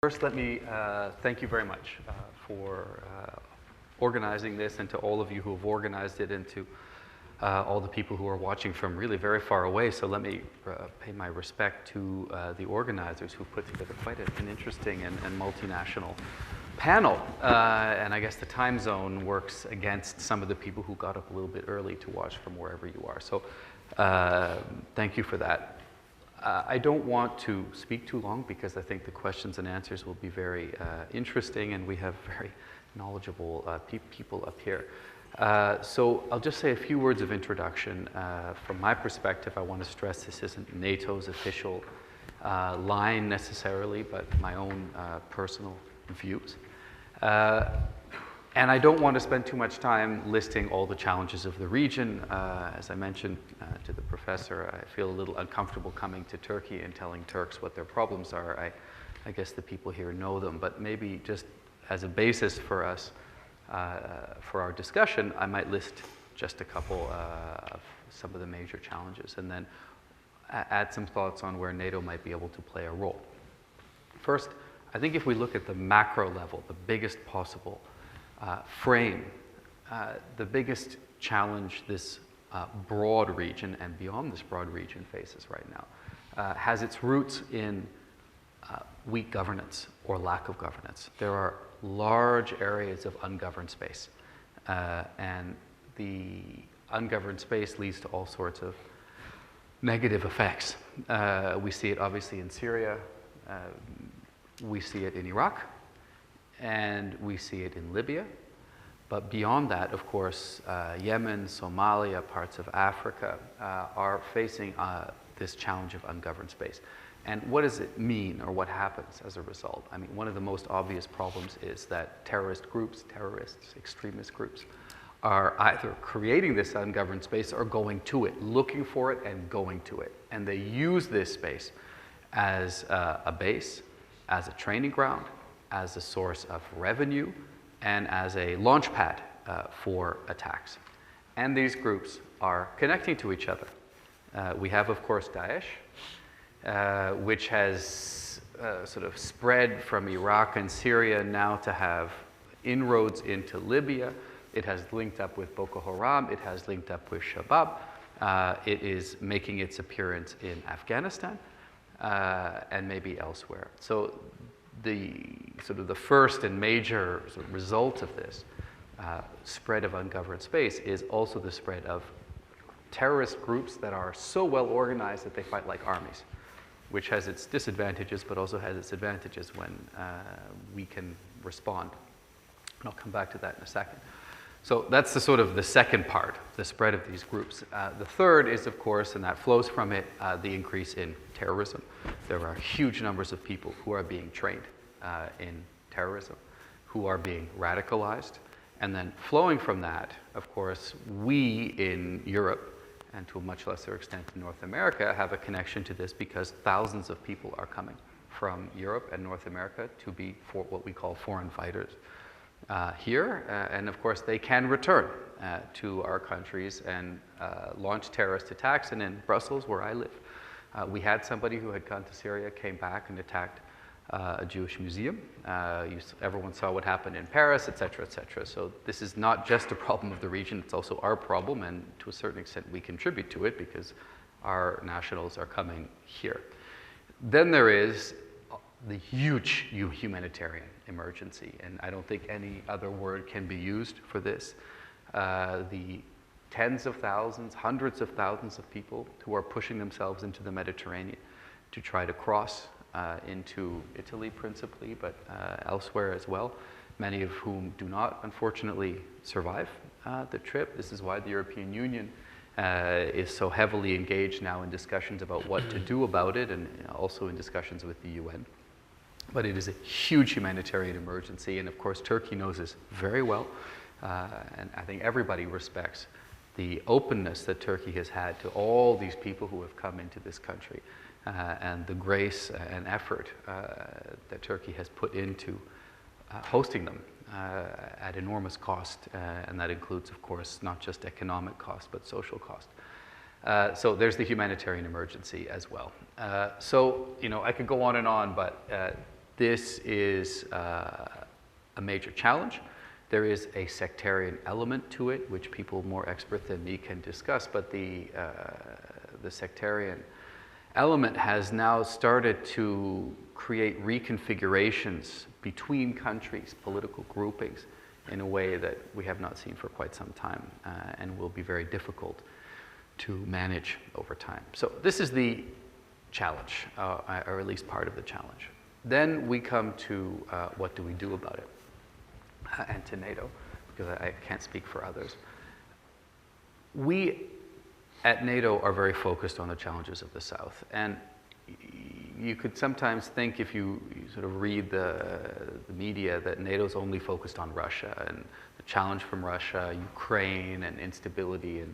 First, let me thank you very much for organizing this, and to all of you who have organized it, and to all the people who are watching from really very far away. So let me pay my respect to the organizers who put together quite an interesting and multinational panel. And I guess the time zone works against some of the people who got up a little bit early to watch from wherever you are. So thank you for that. I don't want to speak too long because I think the questions and answers will be very interesting, and we have very knowledgeable people up here. So I'll just say a few words of introduction. From my perspective, I want to stress this isn't NATO's official line necessarily, but my own personal views. And I don't want to spend too much time listing all the challenges of the region. As I mentioned to the professor, I feel a little uncomfortable coming to Turkey and telling Turks what their problems are. I guess the people here know them, but maybe just as a basis for us, for our discussion, I might list just a couple of some of the major challenges, and then add some thoughts on where NATO might be able to play a role. First, I think if we look at the macro level, the biggest possible frame, the biggest challenge this broad region and beyond this broad region faces right now has its roots in weak governance or lack of governance. There are large areas of ungoverned space, and the ungoverned space leads to all sorts of negative effects. We see it obviously in Syria, we see it in Iraq, and we see it in Libya. But beyond that, of course, Yemen, Somalia, parts of Africa are facing this challenge of ungoverned space. And what does it mean, or what happens as a result? I mean, one of the most obvious problems is that terrorist groups, terrorists, extremist groups, are either creating this ungoverned space or going to it, looking for it and going to it. And they use this space as a base, as a training ground, as a source of revenue, and as a launch pad for attacks. And these groups are connecting to each other. We have, of course, Daesh, which has sort of spread from Iraq and Syria now to have inroads into Libya. It has linked up with Boko Haram. It has linked up with Shabab. It is making its appearance in Afghanistan and maybe elsewhere. So the first and major sort of result of this spread of ungoverned space is also the spread of terrorist groups that are so well organized that they fight like armies, which has its disadvantages but also has its advantages when we can respond. And I'll come back to that in a second. So that's the sort of the second part, the spread of these groups. The third is, of course, and that flows from it, the increase in terrorism. There are huge numbers of people who are being trained in terrorism, who are being radicalized. And then flowing from that, of course, we in Europe, and to a much lesser extent in North America, have a connection to this because thousands of people are coming from Europe and North America to be for what we call foreign fighters here. And of course, they can return to our countries and launch terrorist attacks. And in Brussels, where I live, we had somebody who had gone to Syria, came back and attacked a Jewish museum. Everyone saw what happened in Paris, et cetera, et cetera. So this is not just a problem of the region, it's also our problem, and to a certain extent we contribute to it because our nationals are coming here. Then there is the huge humanitarian emergency, and I don't think any other word can be used for this. The tens of thousands, hundreds of thousands of people who are pushing themselves into the Mediterranean to try to cross into Italy principally, but elsewhere as well, many of whom do not, unfortunately, survive the trip. This is why the European Union is so heavily engaged now in discussions about what to do about it, and also in discussions with the UN. But it is a huge humanitarian emergency, and of course Turkey knows this very well, and I think everybody respects the openness that Turkey has had to all these people who have come into this country, and the grace and effort that Turkey has put into hosting them at enormous cost, and that includes, of course, not just economic cost, but social cost. So there's the humanitarian emergency as well. So, I could go on and on, but This is a major challenge. There is a sectarian element to it, which people more expert than me can discuss, but the sectarian element has now started to create reconfigurations between countries, political groupings, in a way that we have not seen for quite some time, and will be very difficult to manage over time. So this is the challenge, or at least part of the challenge. Then we come to what do we do about it, and to NATO, because I can't speak for others. We at NATO are very focused on the challenges of the South, and you could sometimes think, if you sort of read the media, that NATO's only focused on Russia and the challenge from Russia, Ukraine, and instability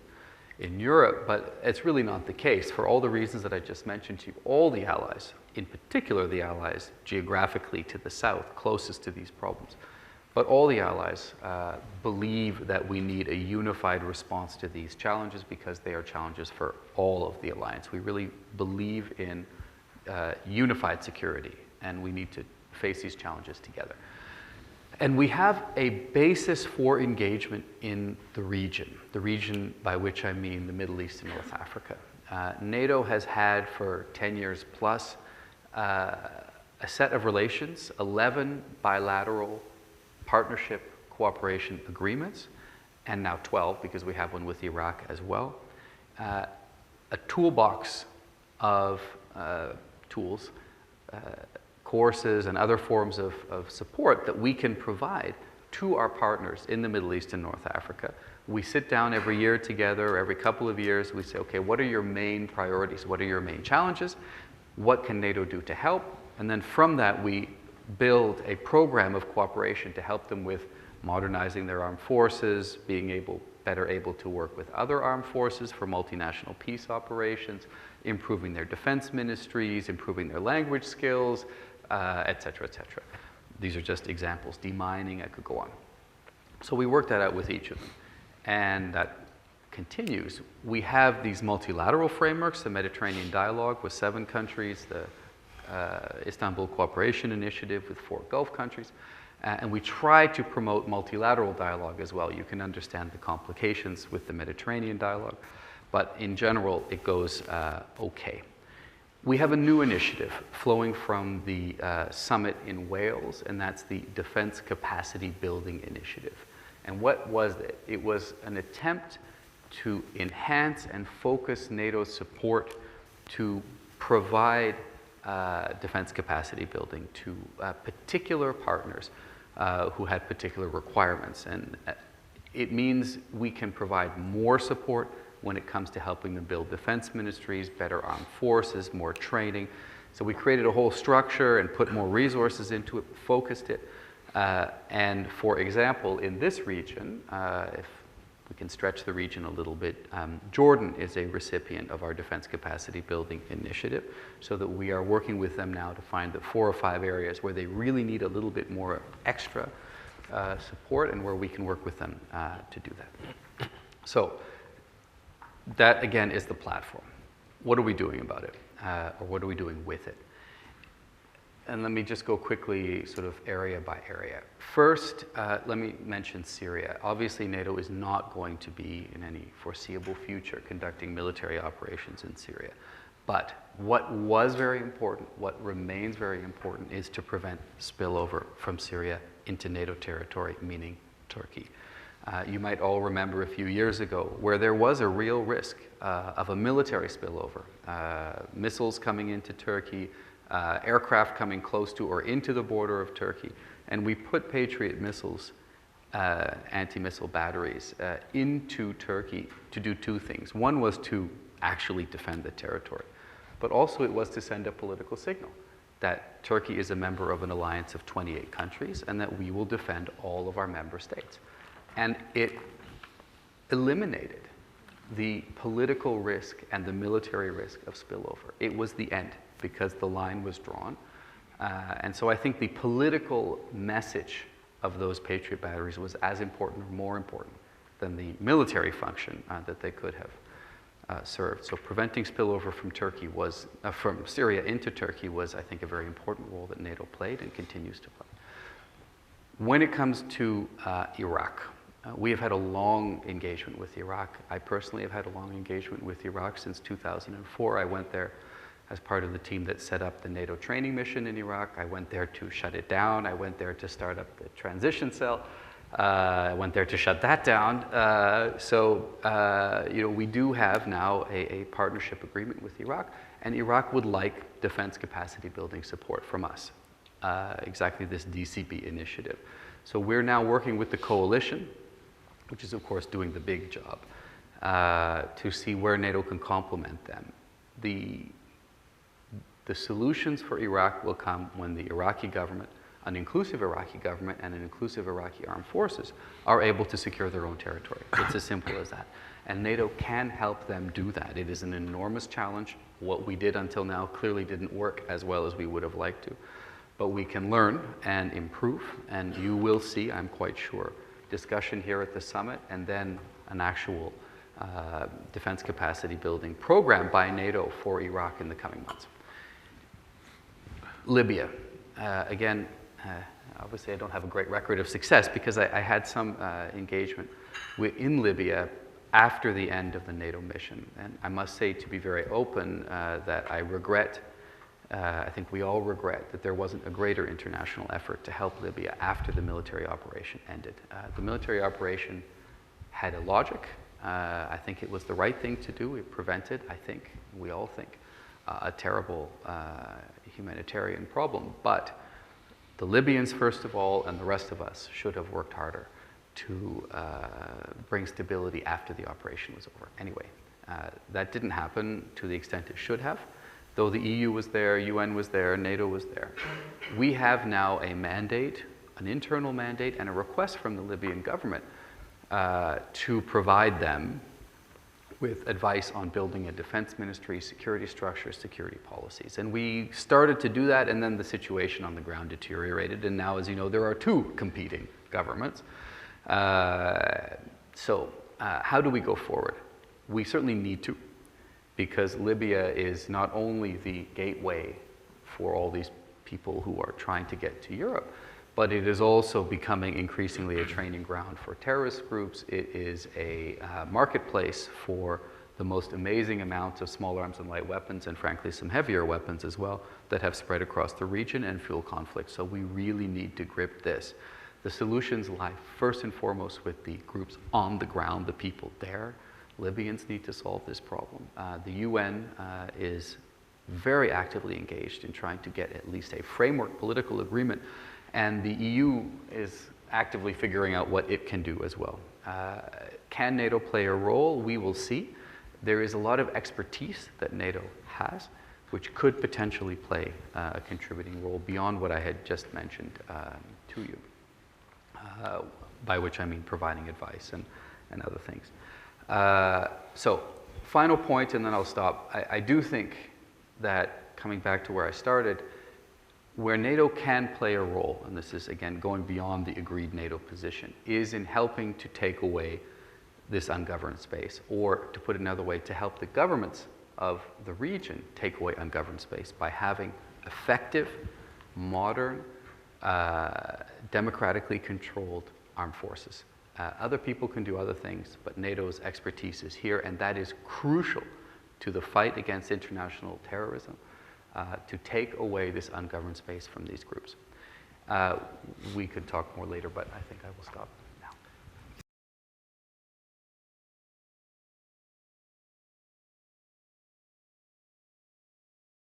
in Europe, but it's really not the case. For all the reasons that I just mentioned to you, all the allies, in particular the allies geographically to the south, closest to these problems, but all the allies believe that we need a unified response to these challenges, because they are challenges for all of the alliance. We really believe in unified security, and we need to face these challenges together. And we have a basis for engagement in the region by which I mean the Middle East and North Africa. NATO has had for 10 years plus a set of relations, 11 bilateral partnership cooperation agreements, and now 12, because we have one with Iraq as well. A toolbox of tools, courses, and other forms of support that we can provide to our partners in the Middle East and North Africa. We sit down every year together, every couple of years, we say, okay, what are your main priorities? What are your main challenges? What can NATO do to help? And then from that, we build a program of cooperation to help them with modernizing their armed forces, being better able to work with other armed forces for multinational peace operations, improving their defense ministries, improving their language skills, et cetera, et cetera. These are just examples. Demining, I could go on. So we work that out with each of them, and that continues. We have these multilateral frameworks, the Mediterranean Dialogue with 7 countries, the Istanbul Cooperation Initiative with 4 Gulf countries, and we try to promote multilateral dialogue as well. You can understand the complications with the Mediterranean Dialogue, but in general, it goes okay. We have a new initiative flowing from the summit in Wales, and that's the Defense Capacity Building Initiative. And what was it? It was an attempt to enhance and focus NATO's support to provide defense capacity building to particular partners who had particular requirements. And it means we can provide more support when it comes to helping them build defense ministries, better armed forces, more training. So we created a whole structure and put more resources into it, focused it. And for example, in this region, if we can stretch the region a little bit, Jordan is a recipient of our Defense Capacity Building Initiative, so that we are working with them now to find the 4 or 5 areas where they really need a little bit more extra support, and where we can work with them to do that. So that, again, is the platform. What are we doing about it? Or what are we doing with it? And let me just go quickly sort of area by area. First, let me mention Syria. Obviously, NATO is not going to be, in any foreseeable future, conducting military operations in Syria. But what was very important, what remains very important, is to prevent spillover from Syria into NATO territory, meaning Turkey. You might all remember a few years ago where there was a real risk of a military spillover, missiles coming into Turkey, aircraft coming close to or into the border of Turkey, and we put Patriot missiles, anti-missile batteries, into Turkey to do 2 things. One was to actually defend the territory, but also it was to send a political signal that Turkey is a member of an alliance of 28 countries and that we will defend all of our member states. And it eliminated the political risk and the military risk of spillover. It was the end, because the line was drawn. And so I think the political message of those Patriot batteries was as important or more important than the military function that they could have served. So preventing spillover from Turkey was, from Syria into Turkey was, I think, a very important role that NATO played and continues to play. When it comes to Iraq, we have had a long engagement with Iraq. I personally have had a long engagement with Iraq since 2004. I went there as part of the team that set up the NATO training mission in Iraq. I went there to shut it down. I went there to start up the transition cell. I went there to shut that down. You know, we do have now a partnership agreement with Iraq, and Iraq would like defense capacity building support from us. Exactly this DCB initiative. So we're now working with the coalition, which is of course doing the big job, to see where NATO can complement them. The solutions for Iraq will come when the Iraqi government, an inclusive Iraqi government and an inclusive Iraqi armed forces are able to secure their own territory. It's as simple as that. And NATO can help them do that. It is an enormous challenge. What we did until now clearly didn't work as well as we would have liked to. But we can learn and improve, and you will see, I'm quite sure, discussion here at the summit and then an actual defense capacity building program by NATO for Iraq in the coming months. Libya. Again, obviously I don't have a great record of success because I had some engagement in Libya after the end of the NATO mission. And I must say, to be very open, that I regret, I think we all regret, that there wasn't a greater international effort to help Libya after the military operation ended. The military operation had a logic. I think it was the right thing to do. It prevented, I think, we all think, a terrible humanitarian problem. But the Libyans, first of all, and the rest of us should have worked harder to bring stability after the operation was over. Anyway, that didn't happen to the extent it should have. Though the EU was there, UN was there, NATO was there. We have now a mandate, an internal mandate, and a request from the Libyan government to provide them with advice on building a defense ministry, security structures, security policies. And we started to do that, and then the situation on the ground deteriorated, and now, as you know, there are two competing governments. How do we go forward? We certainly need to, because Libya is not only the gateway for all these people who are trying to get to Europe, but it is also becoming increasingly a training ground for terrorist groups. It is a marketplace for the most amazing amounts of small arms and light weapons, and frankly some heavier weapons as well, that have spread across the region and fuel conflict. So we really need to grip this. The solutions lie first and foremost with the groups on the ground, the people there. Libyans need to solve this problem. The UN is very actively engaged in trying to get at least a framework political agreement, and the EU is actively figuring out what it can do as well. Can NATO play a role? We will see. There is a lot of expertise that NATO has, which could potentially play a contributing role beyond what I had just mentioned to you, by which I mean providing advice and other things. So, final point, and then I'll stop. I do think that, coming back to where I started, where NATO can play a role, and this is again going beyond the agreed NATO position, is in helping to take away this ungoverned space, or to put it another way, to help the governments of the region take away ungoverned space by having effective, modern, democratically controlled armed forces. Other people can do other things, but NATO's expertise is here, and that is crucial to the fight against international terrorism, to take away this ungoverned space from these groups. We could talk more later, but I think I will stop.